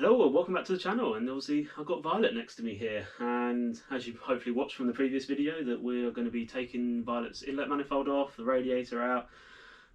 Hello and welcome back to the channel, and obviously I've got Violet next to me here, and as you hopefully watched from the previous video that we're going to be taking Violet's inlet manifold off, the radiator out.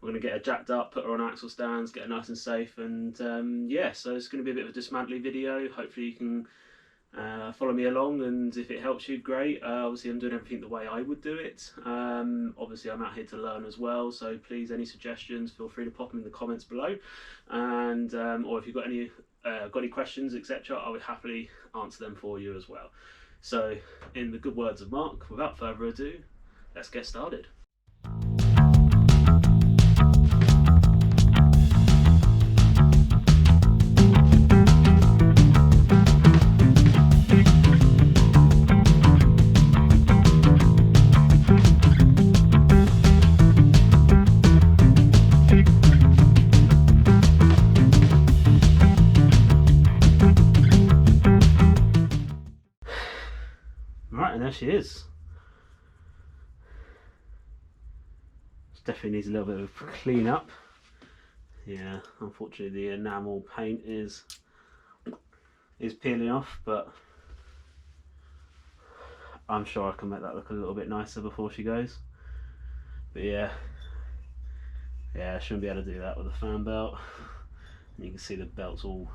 We're going to get her jacked up, put her on axle stands, get her nice and safe, and yeah, so it's going to be a bit of a dismantling video. Hopefully you can follow me along, and if it helps you, great. Obviously I'm doing everything the way I would do it. Obviously I'm out here to learn as well, so please, any suggestions, feel free to pop them in the comments below, and or if you've got any questions, etc., I would happily answer them for you as well. So in the good words of Mark, without further ado, let's get started. Right, and there she is. Definitely needs a little bit of clean up. Yeah, unfortunately the enamel paint is peeling off, but I'm sure I can make that look a little bit nicer before she goes. But yeah, I shouldn't be able to do that with a fan belt. And you can see the belt's all,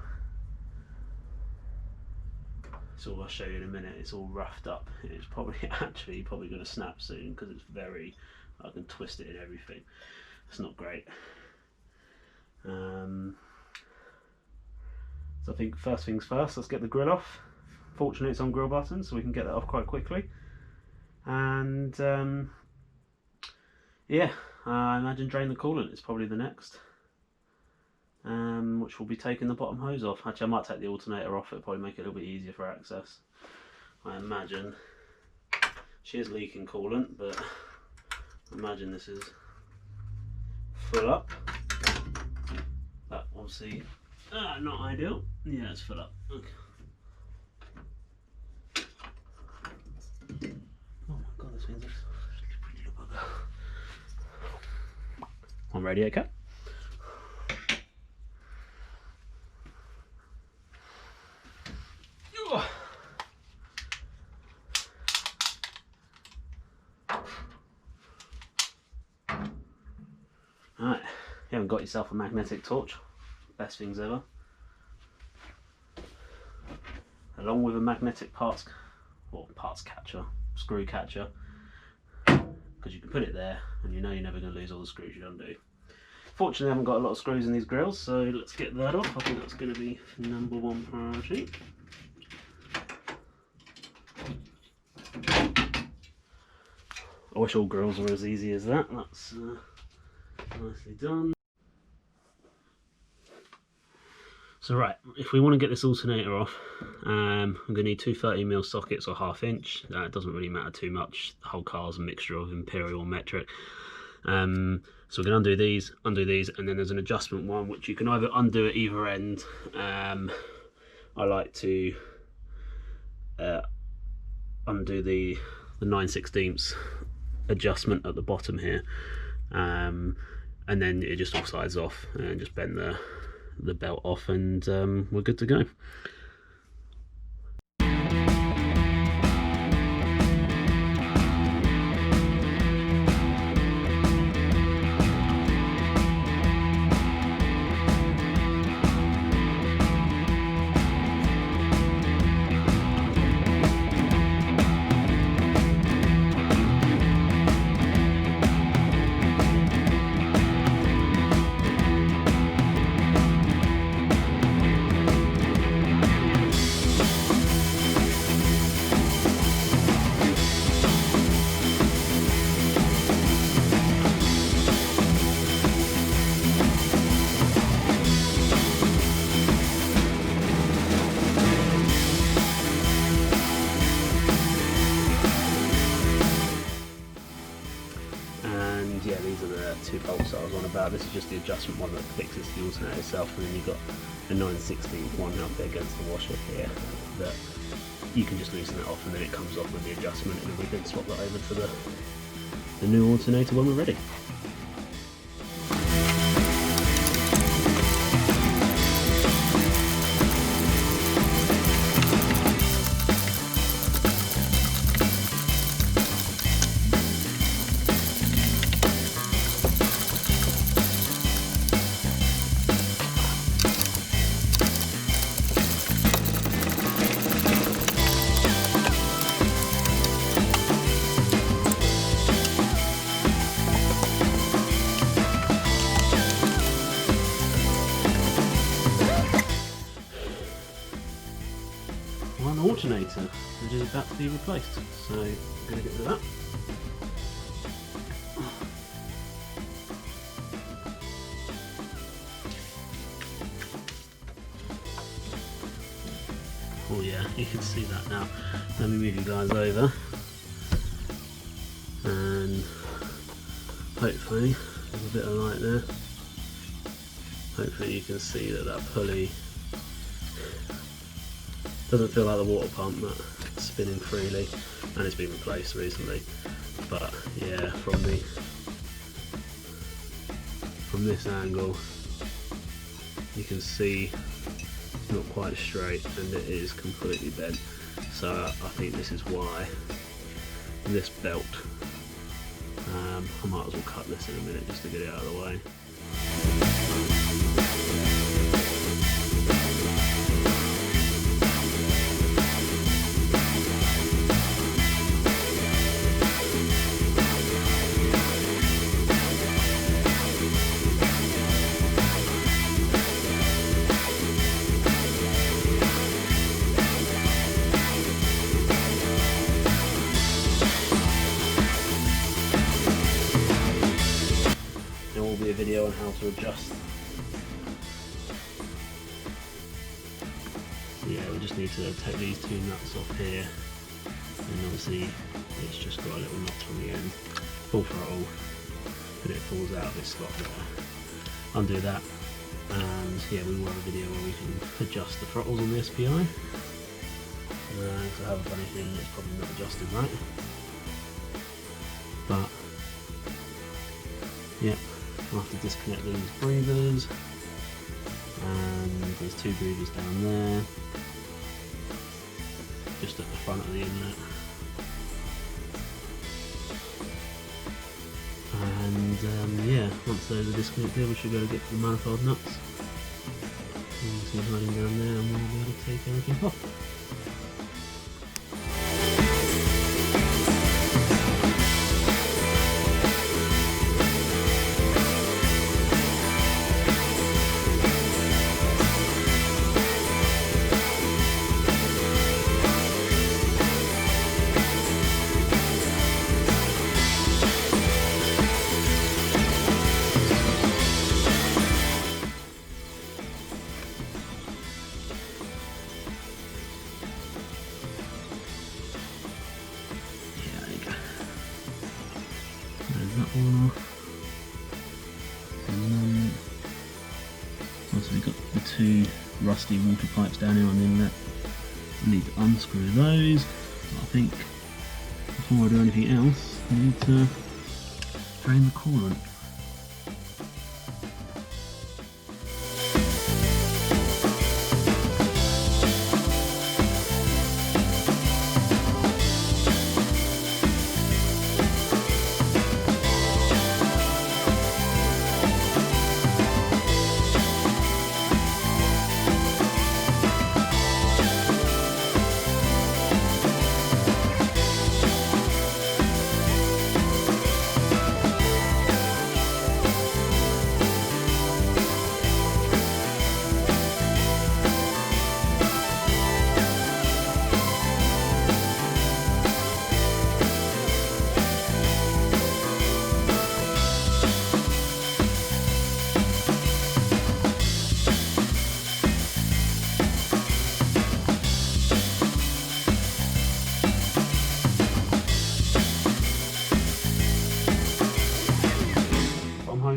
so I'll show you in a minute, it's all roughed up. It's probably probably going to snap soon because it's very, I can twist it and everything. It's not great. So I think first things first, let's get the grill off. Fortunately it's on grill button, so we can get that off quite quickly. And yeah, I imagine drain the coolant is probably the next. Which will be taking the bottom hose off. Actually, I might take the alternator off, it'll probably make it a little bit easier for access. I imagine she is leaking coolant, but I imagine this is full up. That obviously not ideal. Yeah, it's full up. Okay. Oh my god, this thing's a pretty little bugger. On radiator. Alright, you haven't got yourself a magnetic torch, best things ever. Along with a magnetic parts catcher, screw catcher, because you can put it there and you know you're never going to lose all the screws you undo. Fortunately I haven't got a lot of screws in these grills, so let's get that off. I think that's going to be number one priority. I wish all grills were as easy as that. That's nicely done. So right, if we want to get this alternator off, I'm going to need two 30mm sockets or 1/2 inch. It doesn't really matter too much. The whole car's a mixture of imperial and metric. So we're going to undo these, and then there's an adjustment one which you can either undo at either end. I like to undo the 9/16 adjustment at the bottom here, and then it just all slides off, and just bend the belt off, and we're good to go. Yeah, these are the two bolts that I was on about. This is just the adjustment one that fixes the alternator itself, and then you've got a 9/16 one up there against the washer here that you can just loosen that off, and then it comes off with the adjustment, and then we can swap that over to the new alternator when we're ready. one alternator, which is about to be replaced. So I'm going to get rid of that. Oh yeah, you can see that now. Let me move you guys over, and hopefully there's a bit of light there. Hopefully you can see that that pulley doesn't feel like the water pump, that's spinning freely, and it's been replaced recently. But yeah, from this angle you can see it's not quite straight and it is completely bent. So I think this is why this belt, I might as well cut this in a minute just to get it out of the way. A video on how to adjust. Yeah, we just need to take these two nuts off here, and obviously it's just got a little knot from the end. Full throttle, and it falls out of this slot there. Undo that, and yeah, we will have a video where we can adjust the throttles on the SPI. So I have a funny feeling it's probably not adjusted right, but yeah. I'll have to disconnect these breathers, and there's two breathers down there, just at the front of the inlet. And yeah, once those are disconnected, we should be able to get to the manifold nuts. You can see hiding down there, and we'll be able to take everything off. That one off, and then also we've got the two rusty water pipes down here on the inlet. I need to unscrew those, but I think before I do anything else I need to drain the coolant.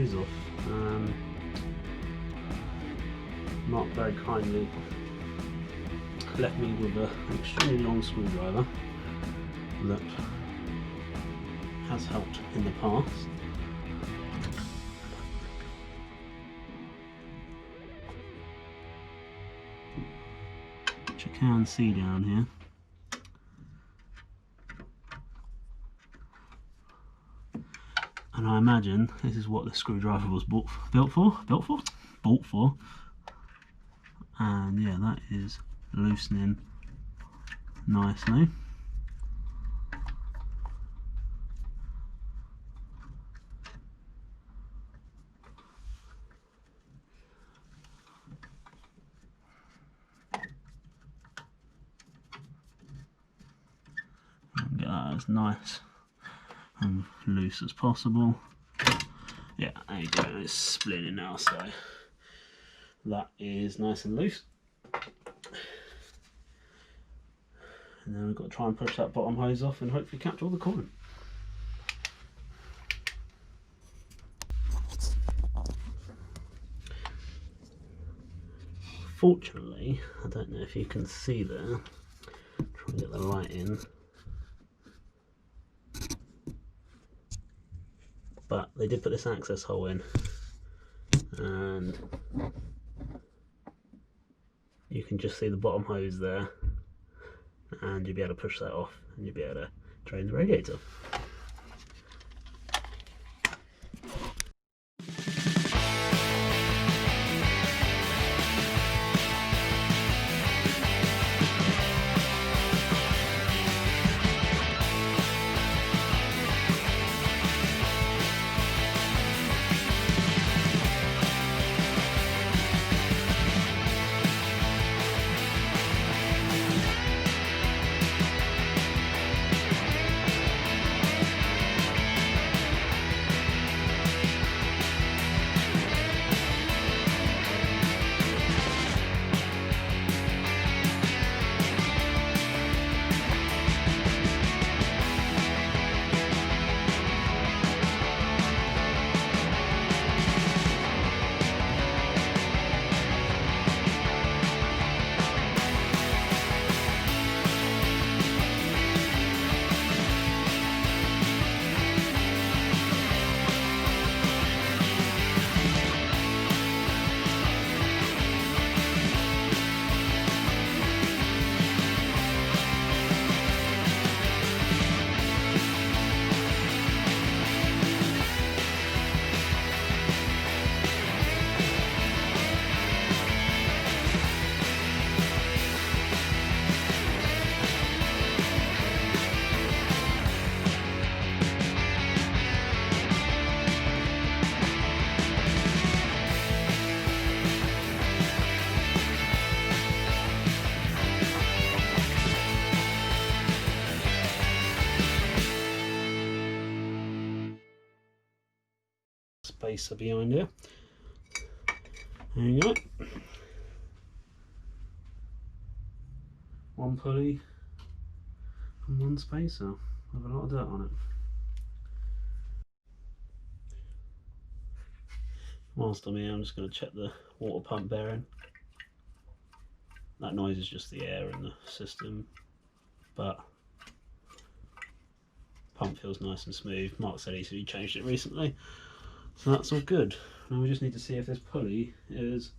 Off. Mark very kindly left me with an extremely long screwdriver that has helped in the past. Which you can see down here. And I imagine this is what the screwdriver was built for. And yeah, that is loosening nicely. as nice and loose as possible. Yeah, there you go, it's splitting now, so that is nice and loose. And then we've got to try and push that bottom hose off and hopefully capture all the current. Fortunately, I don't know if you can see there, try and get the light in, but they did put this access hole in, and you can just see the bottom hose there, and you'll be able to push that off and you'll be able to drain the radiator. Spacer behind here. There you go. One pulley and one spacer with a lot of dirt on it. Whilst I'm here, I'm just going to check the water pump bearing. That noise is just the air in the system, but pump feels nice and smooth. Mark said he changed it recently, so that's all good. Now we just need to see if this pulley is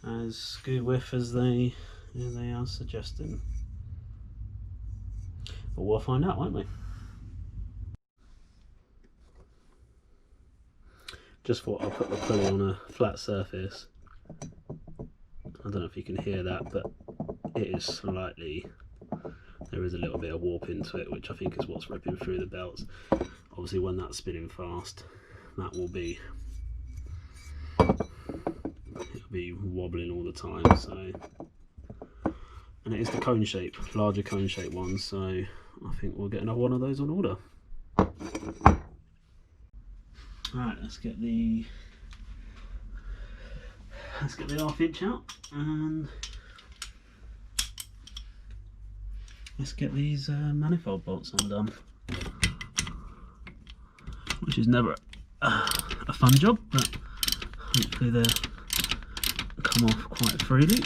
as good width as they are suggesting. But we'll find out, won't we? Just thought I'll put the pulley on a flat surface. I don't know if you can hear that, but it is slightly, there is a little bit of warp into it, which I think is what's ripping through the belts. Obviously when that's spinning fast, that will be, it'll be wobbling all the time. So, and it is the cone shape, larger cone shape one, so I think we'll get another one of those on order. Alright, let's get the half inch out and let's get these manifold bolts undone, which is never a fun job, but hopefully they'll come off quite freely.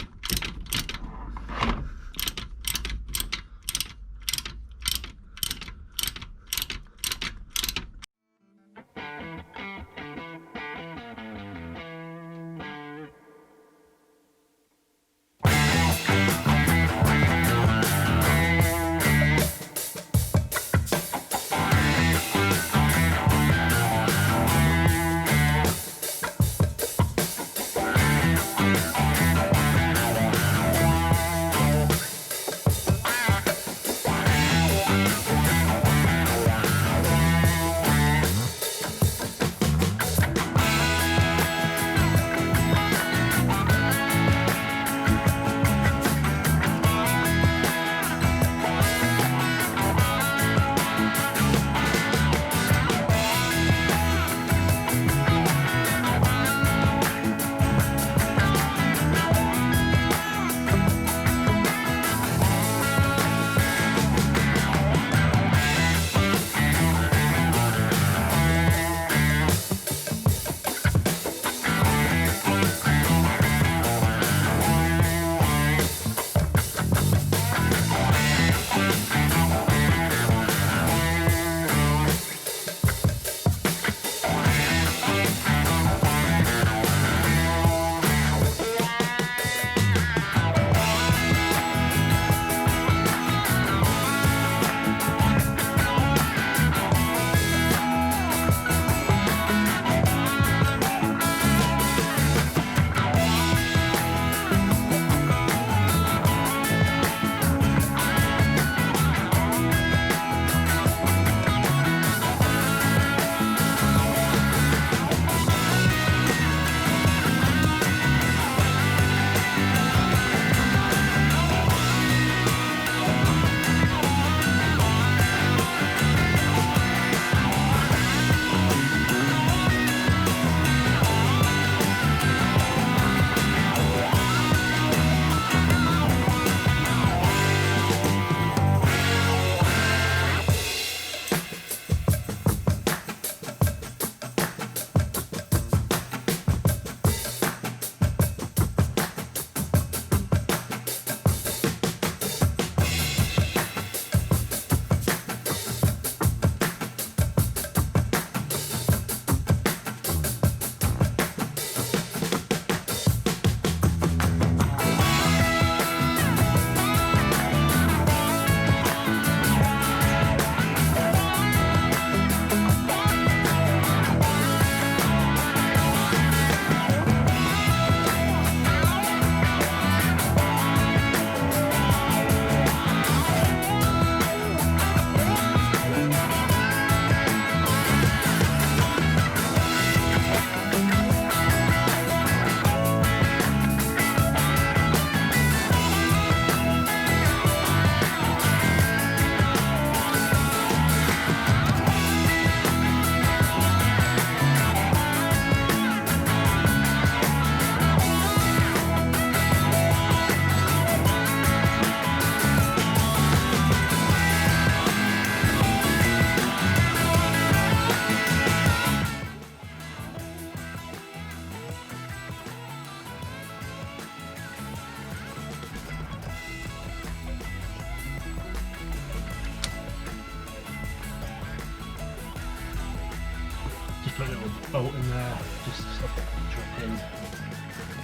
put a little bolt in there just to stop it dripping. There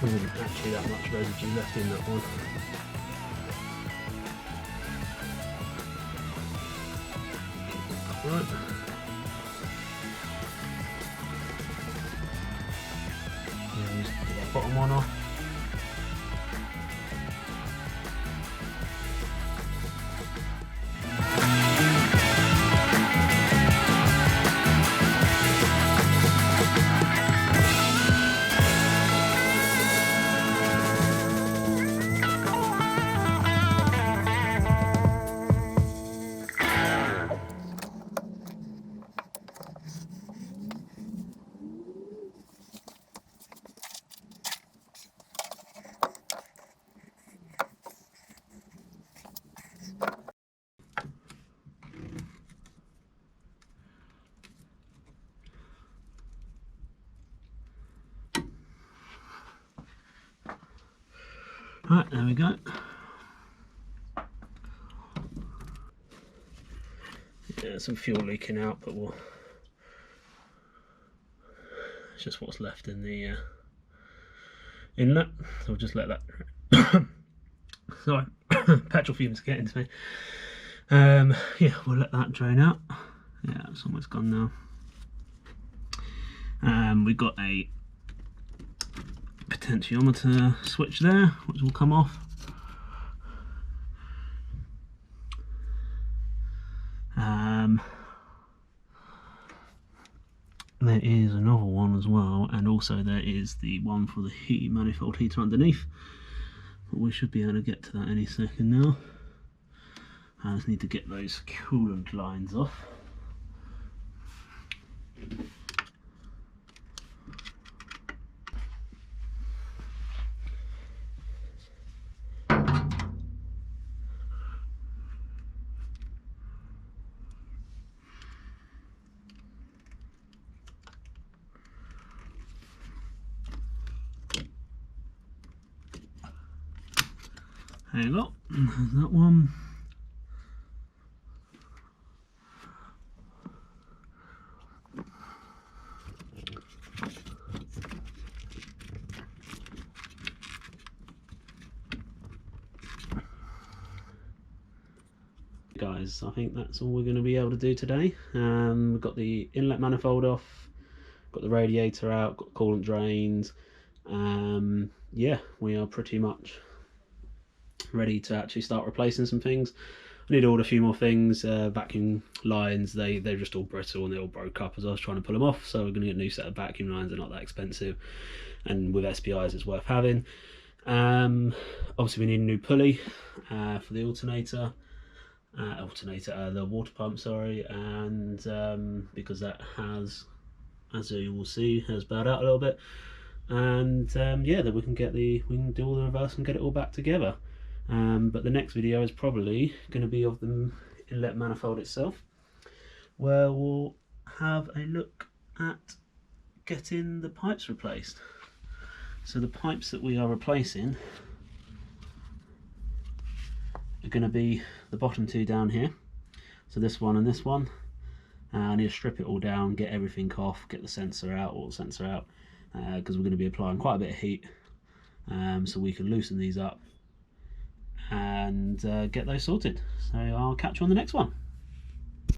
wasn't actually that much residue left in that one. Right. Yeah, just get that bottom one off. Right, there we go. Yeah, some fuel leaking out, but it's just what's left in the inlet, so we'll just let that. Sorry, petrol fumes are getting to me. Yeah, we'll let that drain out. Yeah, it's almost gone now. We've got a potentiometer switch there, which will come off. There is another one as well, and also there is the one for the manifold heater underneath, but we should be able to get to that any second now. I just need to get those coolant lines off. There you go, there's that one. Guys, I think that's all we're going to be able to do today. We've got the inlet manifold off, got the radiator out, got coolant drains. Yeah, we are pretty much ready to actually start replacing some things. I need to order a few more things. Vacuum lines, they're just all brittle and they all broke up as I was trying to pull them off, so we're going to get a new set of vacuum lines. They're not that expensive, and with SPIs it's worth having. Obviously we need a new pulley for the the water pump, sorry, and because that has, as you will see, has bowed out a little bit. And yeah, then we can do all the reverse and get it all back together. But the next video is probably going to be of the inlet manifold itself, where we'll have a look at getting the pipes replaced. So the pipes that we are replacing are going to be the bottom two down here, so this one and this one. I need to strip it all down, get everything off, get the sensor out, because we're going to be applying quite a bit of heat, so we can loosen these up and get those sorted. So I'll catch you on the next one.